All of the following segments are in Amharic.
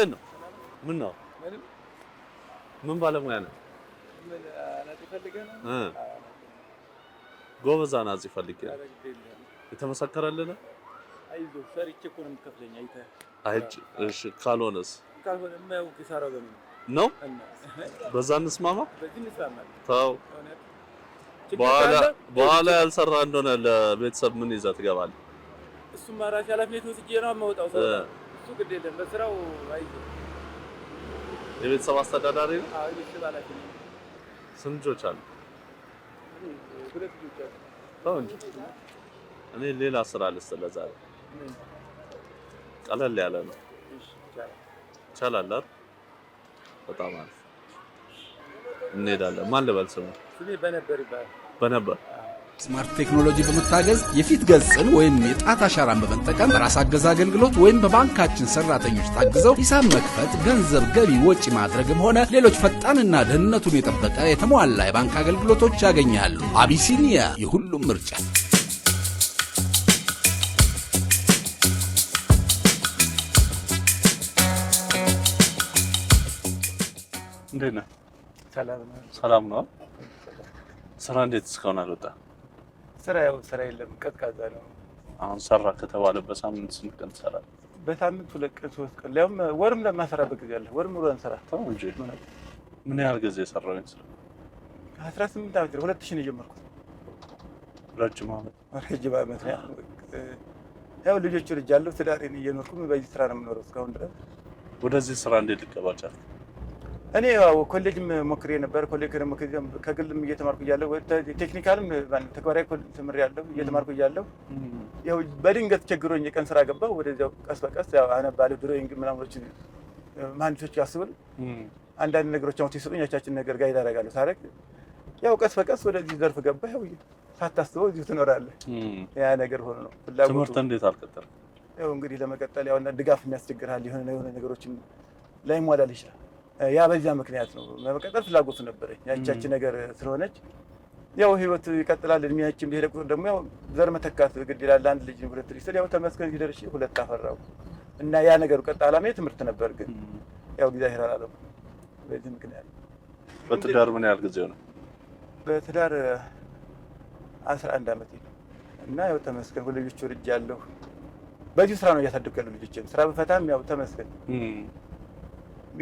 እንዴት ነው? ምን ነው? ምን ባለሙያ ነው? ምን አናጺ ፈልገህ ነው? ጎበዝ አናጺ ፈልጌ ነው። የተመሰከረልህ ነው? አይዞህ ሰርቼ እኮ ነው የምትከፍለኝ። አይተህ አይጭ እሺ። ካልሆነስ? ካልሆነማ ያው ኪሳራው በምን ነው? በዛ እንስማማ። በዚህ እንስማማለን። ተው በኋላ ያልሰራ እንደሆነ ለቤተሰብ ምን ይዘህ ትገባለህ? እሱማ ራሴ ኃላፊነት ወስጄ ነው የማወጣው። ሰው እሱ ግድ የለም በስራው። አይዞህ የቤተሰብ አስተዳዳሪ ነው? አዎ የቤተሰብ ኃላፊ ነኝ። ስንት ልጆች አሉ? ሁለት ልጆች አሉ። ተው እንጂ እኔ ሌላ ስራ ልስጥህ ለዛሬ። ቀለል ያለ ነው። ይቻላል አይደል? በጣም አሪፍ እንሄዳለን። ማን ልበል ስሙ? ስሜ በነበር ይባላል። በነበር ስማርት ቴክኖሎጂ በመታገዝ የፊት ገጽን ወይም የጣት አሻራን በመጠቀም በራስ አገዝ አገልግሎት ወይም በባንካችን ሰራተኞች ታግዘው ሂሳብ መክፈት፣ ገንዘብ ገቢ ወጪ ማድረግም ሆነ ሌሎች ፈጣንና ደህንነቱን የጠበቀ የተሟላ የባንክ አገልግሎቶች ያገኛሉ። አቢሲኒያ የሁሉም ምርጫ። እንዴት ነህ? ሰላም ነው። ስራ እንዴት እስካሁን አልወጣም? ስራ የለም፣ ቀዝቃዛ ነው። አሁን ሰራ ከተባለበት ሳምንት ስንት ቀን ትሰራለህ? በሳምንት 2 ቀን 3 ቀን ሊያውም ወርም ለማሰራበት ጊዜ አለ። ወርም ሙሉ አንሰራ። ተው እንጂ ምን ያህል ጊዜ ሰራው? 18 ዓመት 2000 ነው የጀመርኩት። ረጅም ዓመት ነው። ያው ልጆች ልጅ አለው ትዳሬን እየኖርኩ በዚህ ስራ ነው የምኖረው እስካሁን ድረስ። ወደዚህ ስራ እንዴት ልትገባ ቻልክ? እኔ ያው ኮሌጅም ሞክሬ ነበር። ኮሌጅ ከግልም እየተማርኩ እያለሁ ቴክኒካልም ተግባራዊ ተምሬያለሁ እየተማርኩ እያለሁ ያው በድንገት ቸግሮኝ የቀን ስራ ገባሁ። ወደዚያው ቀስ በቀስ ያው አነባለሁ። ድሮይንግ ምናምኖች መሀንዲሶች ያስቡል አንዳንድ ነገሮች አሁን ሲሰጡኝ ያቻችን ነገር ጋይድ አደርጋለሁ። ሳደርግ ያው ቀስ በቀስ ወደዚህ ዘርፍ ገባ። ያው ሳታስበው እዚሁ ትኖራለህ። ያ ነገር ሆኖ ነው ፍላጎቱ። ትምህርት እንዴት አልቀጠልም? ያው እንግዲህ ለመቀጠል ያው ድጋፍ የሚያስቸግርሃል የሆነ ነገሮችን ላይ ሟላል ይችላል። ያ በዚያ ምክንያት ነው ለመቀጠል ፍላጎቱ ነበረኝ። ያቻችን ነገር ስለሆነች ያው ህይወት ይቀጥላል። እድሜያችን በሄደ ቁጥር ደግሞ ያው ዘር መተካት ግድ ይላል። አንድ ልጅ ሁለት ልጅ ያው ተመስገን ሲደርሽ ሁለት አፈራው እና ያ ነገሩ ቀጥ ዓላማዬ ትምህርት ነበር። ግን ያው እግዚአብሔር አላለም። በዚህ ምክንያት በትዳር ምን ያህል ጊዜ ነው? በትዳር 11 ዓመት ነው እና ያው ተመስገን ሁለት ልጆች ወልጃለሁ። በዚህ ስራ ነው እያሳደግኩ ያለው ልጆችን። ስራ በፈታም ያው ተመስገን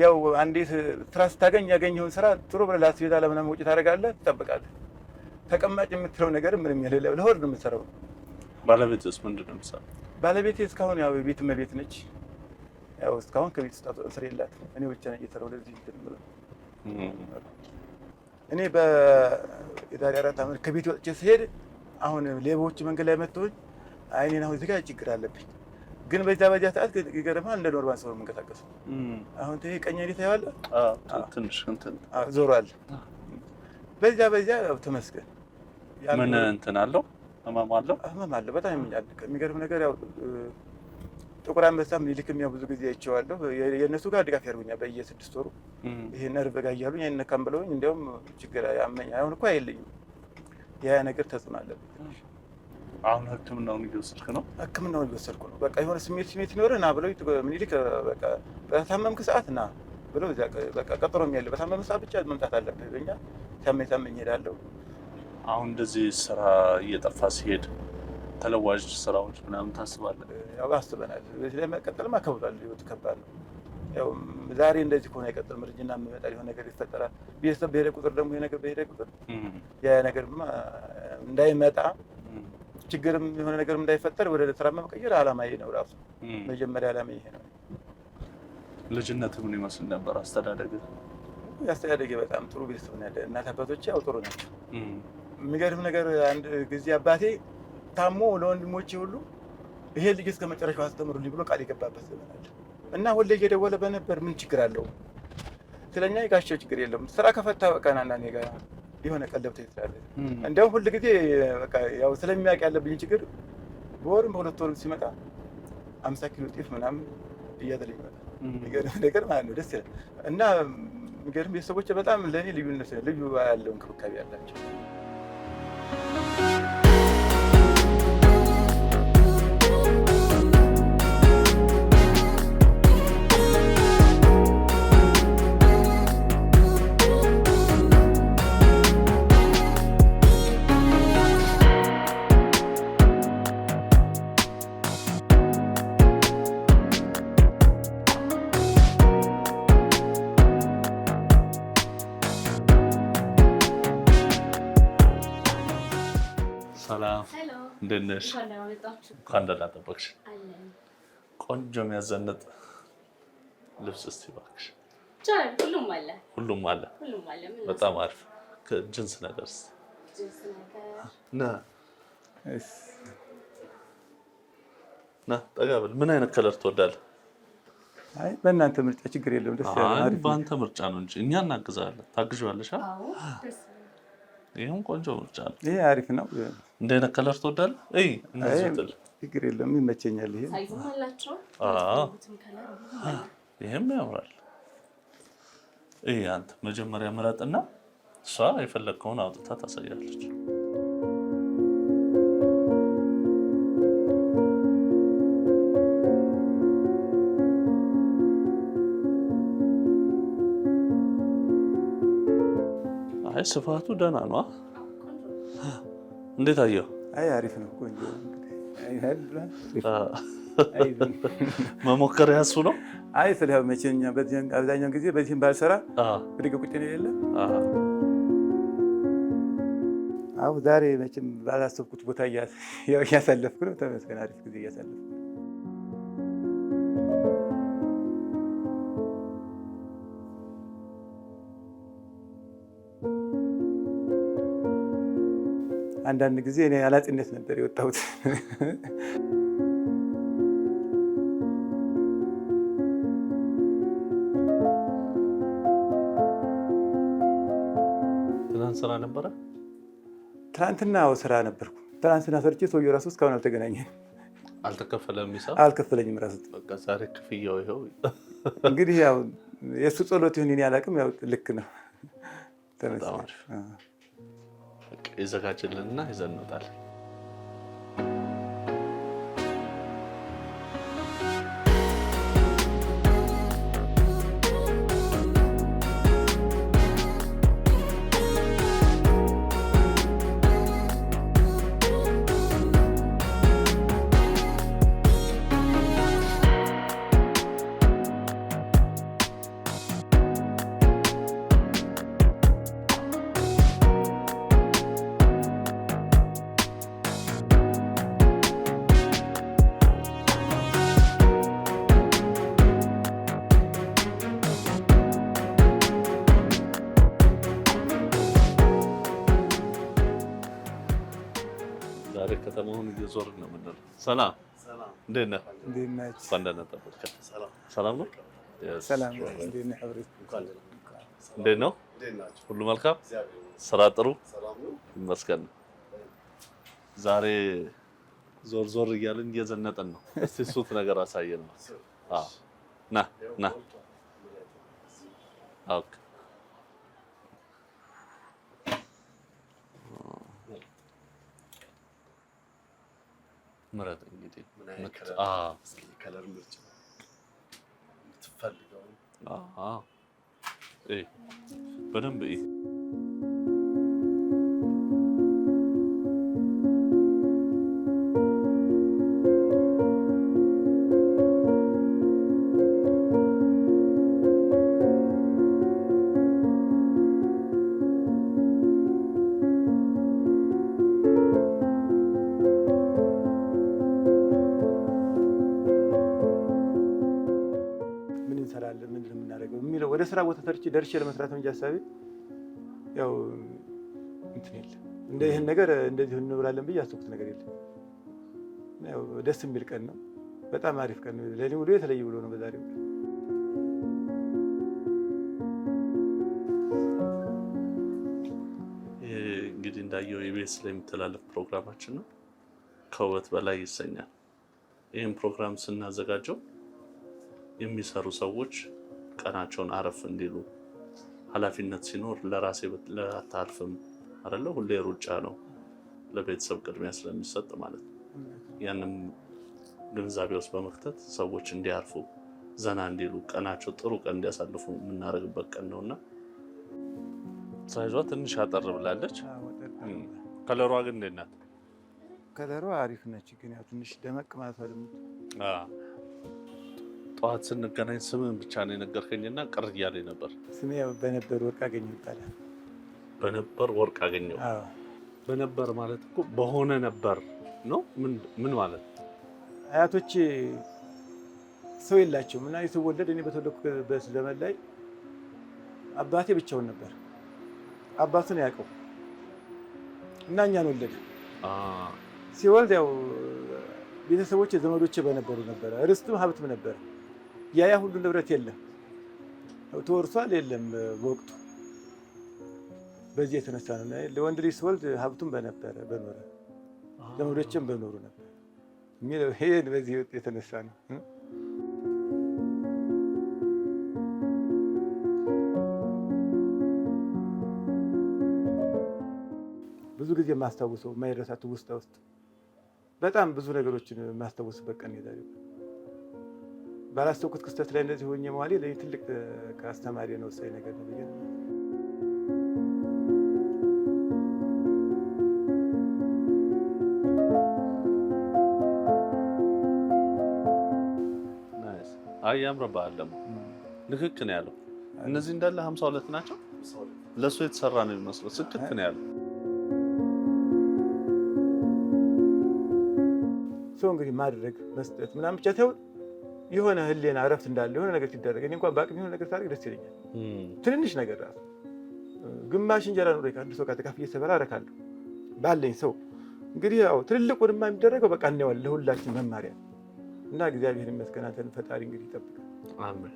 ያው አንዴ ስራ ስታገኝ ያገኘውን ስራ ጥሩ ብለህ ላስቤዛ ለምናምን ወጪ ታደርጋለህ፣ ትጠብቃለህ። ተቀማጭ የምትለው ነገር ምንም የሌለ ለሆድ ነው የምትሰራው። ባለቤትስ ምንድን ነው የምትሰራው? ባለቤቴ እስካሁን ያው ቤት እመቤት ነች። ያው እስካሁን ከቤት ውስጥ ስራ የላትም። እኔ ብቻ ነኝ እየሰራሁ ለዚህ እንትን ብለው እኔ በዛሬ 4 ዓመት ከቤት ወጥቼ ስሄድ አሁን ሌቦች መንገድ ላይ መጥተውኝ አይኔን አሁን እዚህ ጋር ችግር አለብኝ። ግን በዚያ ሰዓት ይገርምሃል እንደ ኖርማል ሰው ነው የምንቀሳቀሰው። አሁን ይሄ ቀኝ አይኔ ታየዋለህ? ትንሽ እንትን ዞሯል። በዚያ ተመስገን። ምን እንትን አለው? ህመም አለው? ህመም አለው። በጣም ይመኛል። የሚገርም ነገር ያው ጥቁር አንበሳም ምኒልክም ያው ብዙ ጊዜ አይቼዋለሁ። የእነሱ ጋር ድጋፍ ያደርጉኛል በየ6 ወሩ። ይሄ ነርቭ ጋር እያሉኝ አይነካም ብለውኝ እንዲያውም ችግር ያመኛል። አሁን እኮ አይለኝም። ያ ነገር ተጽዕኖ አለብኝ። አሁን ህክምናውን እየወሰድክ ነው? ህክምናውን እየወሰድኩ ነው። በቃ የሆነ ስሜት ይኖርህ ና ብለው ምኒልክ በቃ በታመምክ ሰዓት ና ብለው እዚያ በቃ ቀጠሮ የሚያለ በታመምክ ሰዓት ብቻ መምጣት አለብህ ብለኛል። ሳመኝ እሄዳለሁ። አሁን እንደዚህ ስራ እየጠፋ ሲሄድ ተለዋጭ ስራዎች ምናምን ታስባለህ? ያው አስበናል። በዚህ ላይ መቀጠልማ ከብዷል። ህይወት ከባድ ነው። ያው ዛሬ እንደዚህ ከሆነ አይቀጥልም። እርጅና የሚመጣ የሆነ ነገር ይፈጠራል። ቤተሰብ በሄደ ቁጥር ደግሞ ይሄ ነገር በሄደ ቁጥር ያ ነገርማ እንዳይመጣ ችግርም የሆነ ነገርም እንዳይፈጠር ወደ ስራ መቀየር ዓላማዬ ነው። ራሱ መጀመሪያ ዓላማዬ ይሄ ነው። ልጅነት ምን ይመስል ነበር? አስተዳደግ በጣም ጥሩ ቤተሰብ ነው ያለ። እናት አባቶቼ ያው ጥሩ ናቸው። የሚገርም ነገር አንድ ጊዜ አባቴ ታሞ ለወንድሞቼ ሁሉ ይሄ ልጅ እስከ መጨረሻው አስተምሩልኝ ብሎ ቃል የገባበት ዘመን አለ እና ሁሌ እየደወለ በነበር ምን ችግር አለው ስለኛ የጋሻው ችግር የለም ስራ ከፈታ በቃ ና እኔ ጋር የሆነ ቀለብተ ይችላል። እንደውም ሁሉ ጊዜ በቃ ያው ስለሚያውቅ ያለብኝ ችግር በወርም በሁለት ወርም ሲመጣ 50 ኪሎ ጤፍ ምናምን እያደረገ ይመጣል። የሚገርም ነገር ማለት ነው። ደስ ይላል እና የሚገርም ቤተሰቦቼ በጣም ለእኔ ልዩ ያለው እንክብካቤ ያላቸው። እንዴት ነሽ? እንኳን ደህና ጠበቅሽ። ቆንጆ የሚያዘንጥ ልብስ እስቲ እባክሽ። ሁሉም አለ። በጣም አሪፍ። ጅንስ ነገርስ? ና ጠጋ በል። ምን አይነት ከለር ትወዳለህ? አይ በእናንተ ምርጫ ችግር የለውም። ደስ ያለ አሪፍ። በአንተ ምርጫ ነው እንጂ እኛ እናግዛለን። ታግዣለሽ? ይሄም ቆንጆ ምርጫ ነው። ይሄ አሪፍ ነው። እንደ አይነት ከለር ትወዳለህ? እይ እነዚህ ትል ችግር የለውም። ይመቸኛል። ይሄ ሳይዝም አላቸው። ይሄም ያምራል። እይ አንተ መጀመሪያ ምረጥና እሷ የፈለግከውን አውጥታ ታሳያለች። አይ ስፋቱ ደህና ነው። እንዴት አየው? አይ አሪፍ ነው። ቆንጆ መሞከር ያሱ ነው። አይ ስለዚህ መቼኛ አብዛኛውን ጊዜ በዚህም ባልሰራ ብድግ ቁጭ ነው የለ። አዎ ዛሬ መቼም ባላሰብኩት ቦታ እያሳለፍኩ ነው። ተመስገን አሪፍ ጊዜ እያሳለፍኩ ነው። አንዳንድ ጊዜ እኔ አላጤነት ነበር የወጣሁት። ትናንት ስራ ነበረ? ትናንትና ስራ ነበርኩ። ትናንትና ሰርቼ ሰውዬው ራሱ እስካሁን አልተገናኘንም። አልተከፈለም? ሂሳብ አልከፈለኝም ራሱ። በቃ ዛሬ ክፍያው ይኸው። እንግዲህ ያው የእሱ ጸሎት ይሁን እኔ አላውቅም። ያው ልክ ነው። ተመስገን። ይዘጋጅልንና ይዘን እንወጣለን። ከተማውን እየዞርን ነው የምንለው። ሰላም እንዴት ነህ? እንኳን ደህና ጠበቅከን። ሰላም ነው? ሰላም እንዴት ነው? ሁሉ መልካም? ስራ ጥሩ? ይመስገን። ዛሬ ዞር ዞር እያልን እየዘነጠን ነው። እስቲ ሱት ነገር አሳየን ነው። ና ና። ኦኬ ምረጥ እንግዲህ ከለር ምርጫ የምትፈልገው በደንብ ወደ ስራ ቦታ ተርቼ ደርሼ ለመስራት ነው እንጂ ሀሳቤ ያው እንትን የለም። እንደ ይሄን ነገር እንደዚህ እንብላለን ብዬ ያሰብኩት ነገር የለም። ያው ደስ የሚል ቀን ነው። በጣም አሪፍ ቀን ነው። ለኔ ውሎ የተለየ ውሎ ነው በዛሬው። እንግዲህ እንዳየው ኢቢኤስ ላይ የሚተላለፍ ፕሮግራማችን ነው። ከውበት በላይ ይሰኛል። ይህን ፕሮግራም ስናዘጋጀው የሚሰሩ ሰዎች ቀናቸውን አረፍ እንዲሉ ኃላፊነት ሲኖር ለራሴ ለአታርፍም አይደለ? ሁሌ ሩጫ ነው። ለቤተሰብ ቅድሚያ ስለሚሰጥ ማለት ነው። ያንም ግንዛቤ ውስጥ በመክተት ሰዎች እንዲያርፉ ዘና እንዲሉ ቀናቸው ጥሩ ቀን እንዲያሳልፉ የምናደርግበት ቀን ነውና ሳይዟ ትንሽ አጠር ብላለች። ከለሯ ግን እንዴት ናት? ከለሯ አሪፍ ነች፣ ግን ያው ትንሽ ደመቅ ማለት ነው። ጠዋት ስንገናኝ ስምን ብቻ ነው የነገርከኝና ቅር እያለኝ ነበር። ስሜ ያው በነበር ወርቅ አገኘው ይባላል። በነበር ወርቅ አገኘው። በነበር ማለት እኮ በሆነ ነበር ነው? ምን ማለት? አያቶቼ ሰው የላቸውም እና የተወለደ እኔ በተወለድኩበት ዘመን ላይ አባቴ ብቻውን ነበር። አባቱን ያውቀው እና እኛን ወለደ። ሲወልድ ያው ቤተሰቦቼ ዘመዶቼ በነበሩ ነበረ። ርስትም ሀብትም ነበረ። ያ ሁሉ ንብረት የለም ተወርሷል፣ የለም በወቅቱ። በዚህ የተነሳ ነው ለወንድ ልጅ ሲወልድ ሀብቱም በኖረ ዘመዶችም በኖሩ ነበር የሚለው። ይሄን በዚህ የተነሳ ነው። ብዙ ጊዜ የማስታውሰው የማይረሳት ውስጥ በጣም ብዙ ነገሮችን የማስታውስበት ቀን ነው። ባላስተውኩት ክስተት ላይ እንደዚህ ሆኜ መዋሌ ለኔ ትልቅ ከአስተማሪ ነው ወሳኝ ነገር ነው ብዬ ነው። ናይስ። ያምርብሃል ደግሞ። ልክክ ነው ያለው። እነዚህ እንዳለ 52 ናቸው። ለሱ የተሰራ ነው የሚመስለው። ስክት ነው ያለው። ሰው እንግዲህ ማድረግ መስጠት ምናምን ብቻ ሳይሆን የሆነ ህሊና እረፍት እንዳለ የሆነ ነገር ሲደረግ እኔ እንኳን በአቅም የሆነ ነገር ሳደርግ ደስ ይለኛል። ትንንሽ ነገር ራሱ ግማሽ እንጀራ ነው ከአንድ ሰው ጋር ተካፍዬ ስበላ እረካለሁ ባለኝ ሰው። እንግዲህ ያው ትልልቁንማ የሚደረገው በቃ እናየዋለን፣ ለሁላችን መማሪያ እና እግዚአብሔር ይመስገን አንተን ፈጣሪ እንግዲህ ይጠብቃል። አሜን።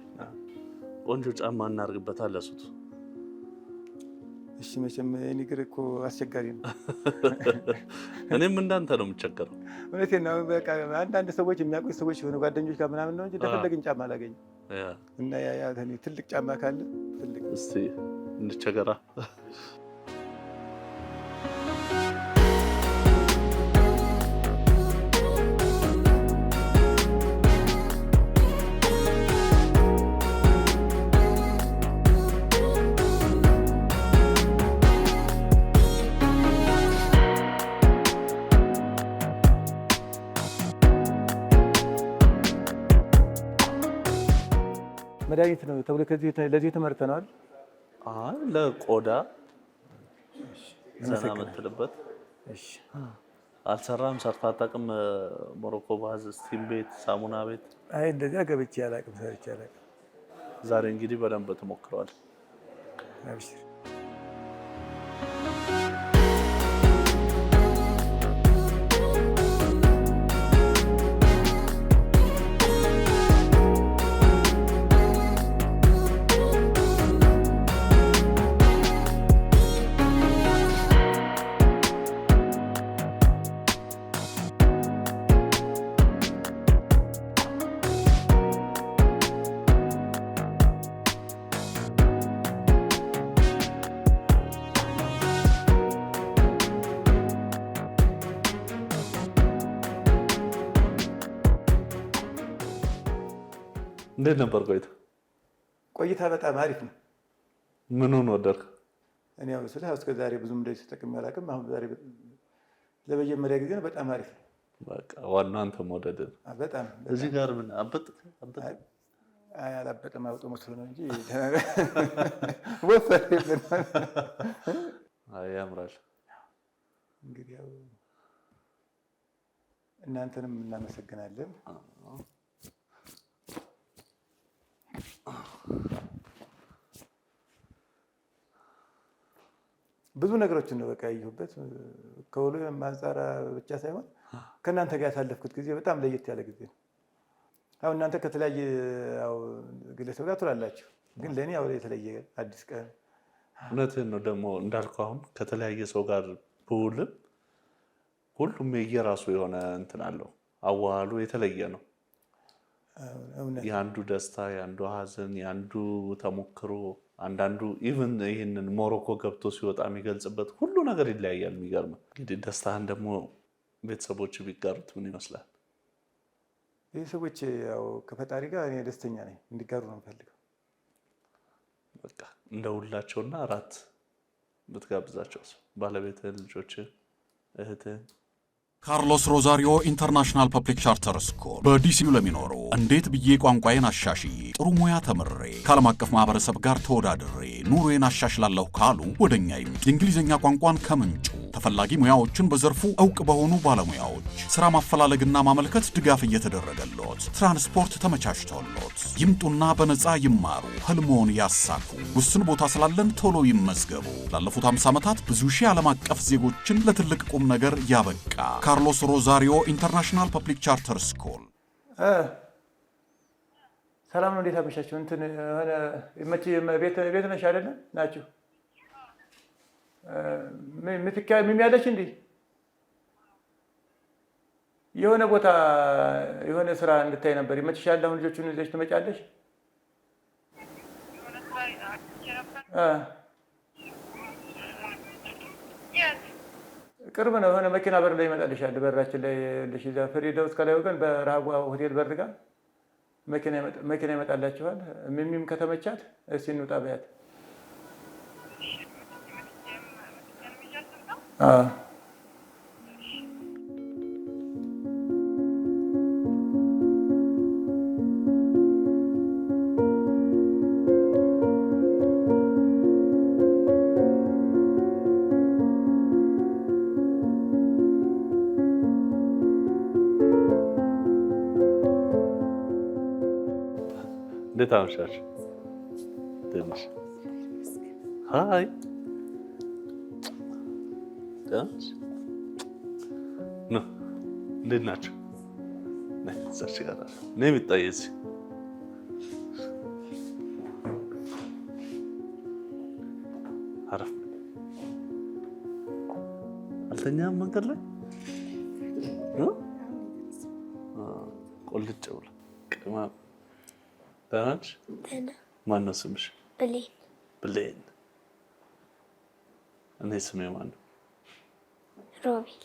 ቆንጆ ጫማ እናርግበታል ለሱት። እሺ መቼም እኔ እግር እኮ አስቸጋሪ ነው። እኔም እንዳንተ ነው የምቸገረው። እውነቴን ነው። በቃ አንዳንድ ሰዎች የሚያውቁኝ ሰዎች የሆነ ጓደኞች ጋር ምናምን ነው እንጂ እንደፈለግን ጫማ አላገኝም። እና ያ ትልቅ ጫማ ካለ ትልቅ እስቲ እንቸገራ። መድኃኒት ነው ተብሎ ለዚህ ተመርተናል። ለቆዳ ዘና የምትልበት። አልሰራም ሰርታ አታውቅም? ሞሮኮ ባዝ፣ ስቲም ቤት፣ ሳሙና ቤት? አይ እንደዚያ ገብቼ አላውቅም፣ ሰርቼ አላውቅም። ዛሬ እንግዲህ በደንብ ተሞክረዋል። አብሽር። እንዴት ነበር ቆይታ? ቆይታ በጣም አሪፍ ነው። ምኑን ወደድክ? እኔ ያው እስከ ዛሬ ብዙም እንደዚህ ተጠቅሜ አላውቅም። አሁን ዛሬ ለመጀመሪያ ጊዜ ነው። በጣም አሪፍ ነው። በቃ ዋናው አንተ መውደድ ነው። በጣም እዚህ ጋር ምን አበጥ አይ አላበጠም፣ አውጦ መስሎ ነው እንጂ ወፈረብን። አይ ያምራል። እንግዲህ ያው እናንተንም እናመሰግናለን። ብዙ ነገሮችን ነው በቃ ያየሁበት። ከሁሉ አንፃር ብቻ ሳይሆን ከእናንተ ጋር ያሳለፍኩት ጊዜ በጣም ለየት ያለ ጊዜ ነው። አሁን እናንተ ከተለያየ ያው ግለሰብ ጋር ትውላላችሁ፣ ግን ለእኔ ያው የተለየ አዲስ ቀን። እውነትህን ነው ደግሞ እንዳልከው አሁን ከተለያየ ሰው ጋር ብውልም ሁሉም የየራሱ የሆነ እንትን አለው። አዋዋሉ የተለየ ነው። የአንዱ ደስታ፣ የአንዱ ሀዘን፣ የአንዱ ተሞክሮ፣ አንዳንዱ ኢቭን ይህንን ሞሮኮ ገብቶ ሲወጣ የሚገልጽበት ሁሉ ነገር ይለያያል። የሚገርም እንግዲህ ደስታህን ደግሞ ቤተሰቦች ቢጋሩት ምን ይመስላል? ቤተሰቦች ያው ከፈጣሪ ጋር እኔ ደስተኛ ነኝ፣ እንዲጋሩ ነው የምፈልገው። በቃ እንደውላቸውና እራት ብትጋብዛቸው ባለቤትህን፣ ልጆችህን፣ እህትህን። ካርሎስ ሮዛሪዮ ኢንተርናሽናል ፐብሊክ ቻርተር ስኩል በዲሲ ለሚኖሩ እንዴት ብዬ ቋንቋዬን አሻሽዬ ጥሩ ሙያ ተምሬ ከዓለም አቀፍ ማህበረሰብ ጋር ተወዳድሬ ኑሮዬን አሻሽላለሁ ካሉ ወደኛ የእንግሊዝኛ ቋንቋን ከምንጩ ተፈላጊ ሙያዎችን በዘርፉ ዕውቅ በሆኑ ባለሙያዎች ሥራ ማፈላለግና ማመልከት ድጋፍ እየተደረገለት ትራንስፖርት ተመቻችቶለት ይምጡና በነፃ ይማሩ፣ ህልሞን ያሳኩ። ውስን ቦታ ስላለን ቶሎ ይመዝገቡ። ላለፉት 50 ዓመታት ብዙ ሺህ ዓለም አቀፍ ዜጎችን ለትልቅ ቁም ነገር ያበቃ ካርሎስ ሮዛሪዮ ኢንተርናሽናል ፐብሊክ ቻርተር ስኩል። ሰላም ነው። እንዴት አመሻችሁ? እንትን ሆነ ቤት ነሽ አይደለ? ናችሁ የሚያለች እንዴ? የሆነ ቦታ የሆነ ስራ እንድታይ ነበር። ይመችሻል? አሁን ልጆቹን ይዘሽ ትመጫለሽ? ቅርብ ነው። የሆነ መኪና በር ላይ ይመጣልሻል። በራችን ላይ ልሽ እዛ ፍሪዳውስ ከላይ ወገን በረሃቡ ሆቴል በር ጋር መኪና ይመጣላችኋል። ሚሚም ከተመቻት እስኪ እንውጣ በያት። እንዴት አመሻችሁ? ትንሽ ሃይ ዳንስ ነው። እንዴት ናችሁ? ነይ እዛች ጋር ነይ የሚታይ እዚህ አረፍ አልተኛም መንገድ ላይ ቆልጭ ብሎ ቅመም ደህና ነሽ? ማን ነው ስምሽ? ብሌን። ብሌን። እኔ ስሜ ማን ነው? ሮቤል።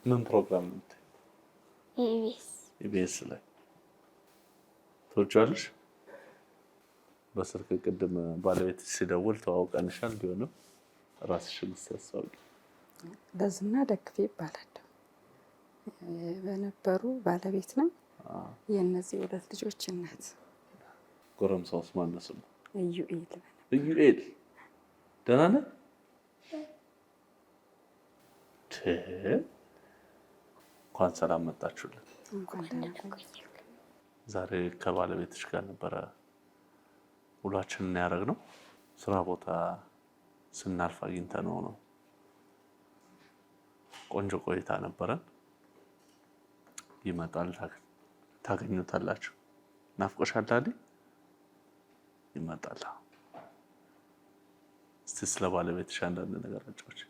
ምን ፕሮግራም ነው? ኢቢኤስ ላይ ትወጪዋለሽ? በስልክ ቅድም ባለቤት ሲደውል ተዋውቀንሻል። ቢሆንም ራስሽን እስኪ በዝና ደግፌ ይባላል። በነበሩ ባለቤት ነው። የእነዚህ ሁለት ልጆች እናት። ጎረምሳውስ ማን ነው ስሙ? ኢዩኤል። ኢዩኤል ደህና ነህ? እንኳን ሰላም መጣችሁልን። ዛሬ ከባለቤትሽ ጋር ነበረ ውሏችንን ያደረግነው። ስራ ቦታ ስናልፍ አግኝተነው ነው። ቆንጆ ቆይታ ነበረን። ይመጣል፣ ታገኙታላችሁ። ናፍቆሻል አይደል? ይመጣል። እስቲ ስለ ባለቤትሽ አንዳንድ ነገር አጫውች።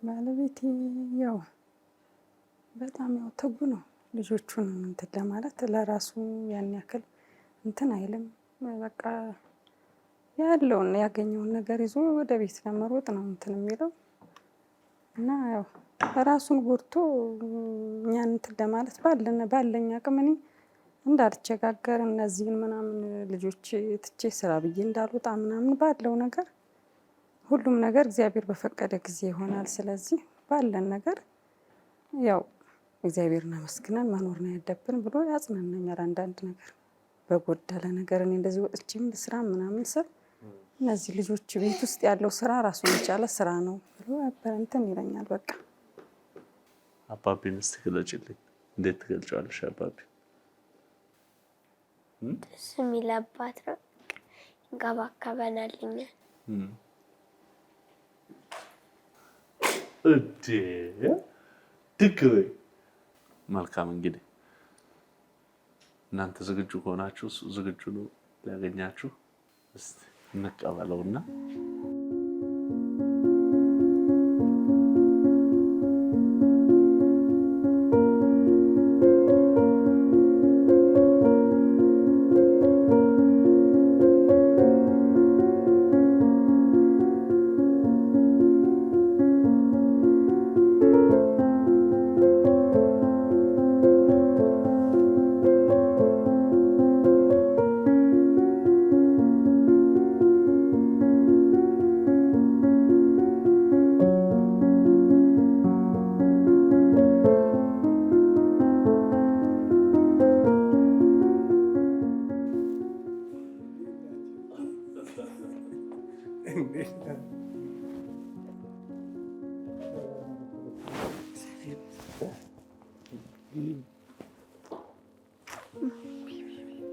ባለቤቴ ያው በጣም ያው ትጉ ነው። ልጆቹን እንትን ለማለት ለራሱ ያን ያክል እንትን አይልም። በቃ ያለውን ያገኘውን ነገር ይዞ ወደ ቤት ለመሮጥ ነው እንትን የሚለው እና ያው ራሱን ጎድቶ እኛን እንትን ለማለት ባለኝ አቅም እኔ እንዳልቸጋገር እነዚህን ምናምን ልጆች ትቼ ስራ ብዬ እንዳልወጣ ምናምን ባለው ነገር ሁሉም ነገር እግዚአብሔር በፈቀደ ጊዜ ይሆናል። ስለዚህ ባለን ነገር ያው እግዚአብሔርን አመስግነን መኖር ነው ያለብን ብሎ ያጽናናኛል። አንዳንድ ነገር በጎደለ ነገር እኔ እንደዚህ ወጥቼም ስራ ምናምን ስል እነዚህ ልጆች ቤት ውስጥ ያለው ስራ ራሱን የቻለ ስራ ነው ብሎ እንትን ይለኛል። በቃ አባቢን እስቲ ግለጪልኝ። እንዴት ትገልጫለሽ አባቢ? ደስ የሚል አባት ነው። ይንከባከበናልኛል። እዴ ድግሬ መልካም። እንግዲህ እናንተ ዝግጁ ከሆናችሁ እሱ ዝግጁ ነው ሊያገኛችሁ። እስቲ እንቀበለውና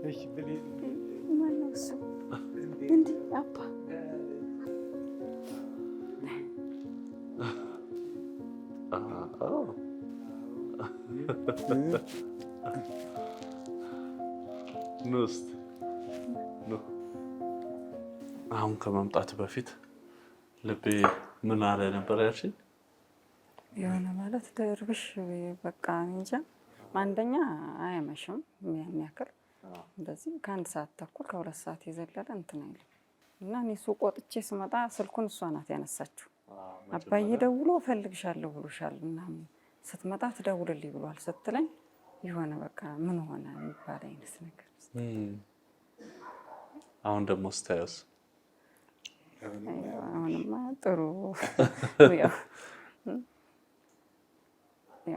እሺ ብሊ ማነው እሱ? እንዴ አባ አሁን ከመምጣት በፊት ልቤ ምን አለ ነበር ያልሽኝ? የሆነ ማለት ድርብሽ በቃ እንጃ። አንደኛ አያመሽም የሚያክል እንደዚህ ከ1 ሰዓት ተኩል ከ2 ሰዓት የዘለለ እንትን አይልም። እና እኔ ሱቅ ወጥቼ ስመጣ ስልኩን እሷ ናት ያነሳችው። አባዬ ደውሎ እፈልግሻለሁ ብሎሻል ምናምን ስትመጣ ትደውልልኝ ብሏል ስትለኝ የሆነ በቃ ምን ሆነ የሚባል አይነት ነገር። አሁን ደግሞ ስታዩስ? አሁንማ ጥሩ ያው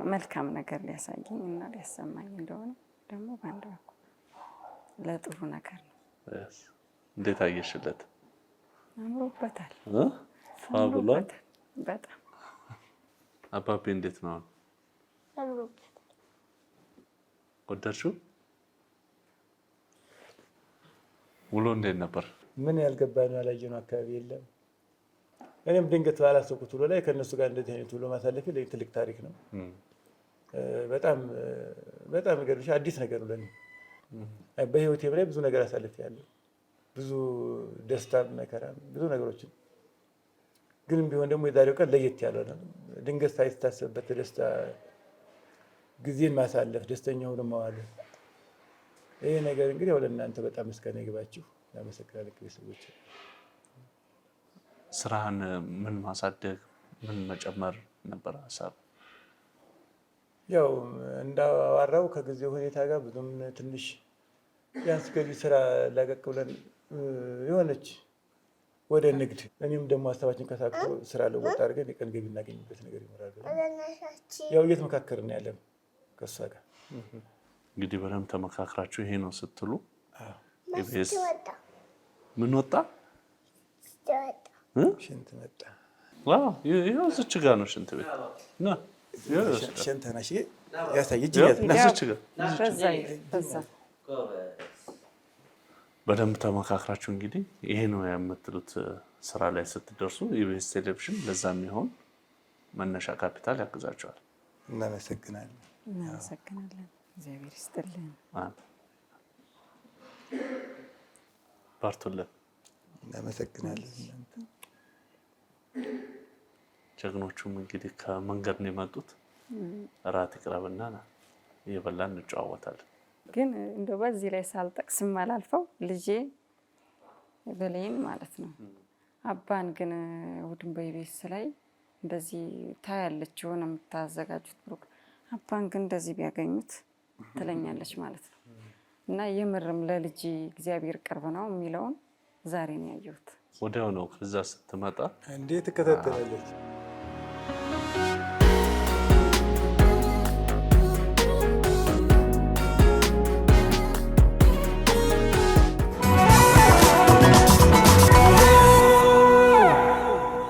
መልካም ነገር ሊያሳየኝ እና ሊያሰማኝ እንደሆነ ደግሞ በአንድ በኩል ለጥሩ ነገር ነው። እንዴት አየሽለት? አምሮበታል። ብሏል በጣም። አባቤ እንዴት ነው? አምሮበታል። ወደድሽው? ውሎ እንዴት ነበር? ምን ያልገባነው ያላየነው አካባቢ የለም። እኔም ድንገት ባላሰብኩት ውሎ ላይ ከእነሱ ጋር እንደዚህ አይነት ውሎ ማሳለፍ ትልቅ ታሪክ ነው። በጣም በጣም ነገሮች አዲስ ነገር ነው ለእኔ። በህይወቴ ላይ ብዙ ነገር አሳልፌያለሁ። ብዙ ደስታ፣ መከራ፣ ብዙ ነገሮችን ግን ቢሆን ደግሞ የዛሬው ቀን ለየት ያለ ነው። ድንገት ሳይታሰብበት ደስታ ጊዜን ማሳለፍ፣ ደስተኛ ሆኖ መዋል። ይሄ ነገር እንግዲህ ያው ለእናንተ በጣም ምስጋና ይግባችሁ። ያመሰግናለሁ ቤተሰቦች። ስራህን ምን ማሳደግ ምን መጨመር ነበር ሀሳብ? ያው እንዳዋራው ከጊዜ ሁኔታ ጋር ብዙም ትንሽ ቢያንስ ከዚህ ስራ ላቀቅ ብለን የሆነች ወደ ንግድ እኔም ደግሞ ሀሳባችን ከሳክቶ ስራ ለወጥ አድርገን የቀን ገቢ እናገኝበት ነገር ይኖራል። ያው እየተመካከርን ያለን ከእሷ ጋር እንግዲህ በደምብ ተመካክራችሁ ይሄ ነው ስትሉ ኢቢኤስ ምን ወጣ? ሽንት መጣ። ይኸው እዚች ጋር ነው ሽንት ቤት ና ሸንተናሽ ያሳይ እጅ በደንብ ተመካክራችሁ እንግዲህ ይሄ ነው የምትሉት ስራ ላይ ስትደርሱ ኢቢኤስ ቴሌቪዥን ለዛ የሚሆን መነሻ ካፒታል ያግዛቸዋል። እናመሰግናለን። እናመሰግናለን። እግዚአብሔር ይስጥልን። ባርቶልን እናመሰግናለን። ጀግኖቹም እንግዲህ ከመንገድ ነው የመጡት። እራት ይቅረብና እየበላን እንጨዋወታለን። ግን እንደው በዚህ ላይ ሳልጠቅስም አላልፈው ልጄ በሌን ማለት ነው አባን ግን እሑድን በኢቢኤስ ላይ እንደዚህ ታያለች የሆነ የምታዘጋጁት ፕሮግራም አባን ግን እንደዚህ ቢያገኙት ትለኛለች ማለት ነው። እና የምርም ለልጅ እግዚአብሔር ቅርብ ነው የሚለውን ዛሬ ነው ያየሁት። ወዲያው ነው ከዛ ስትመጣ እንዴት ተከታተላለች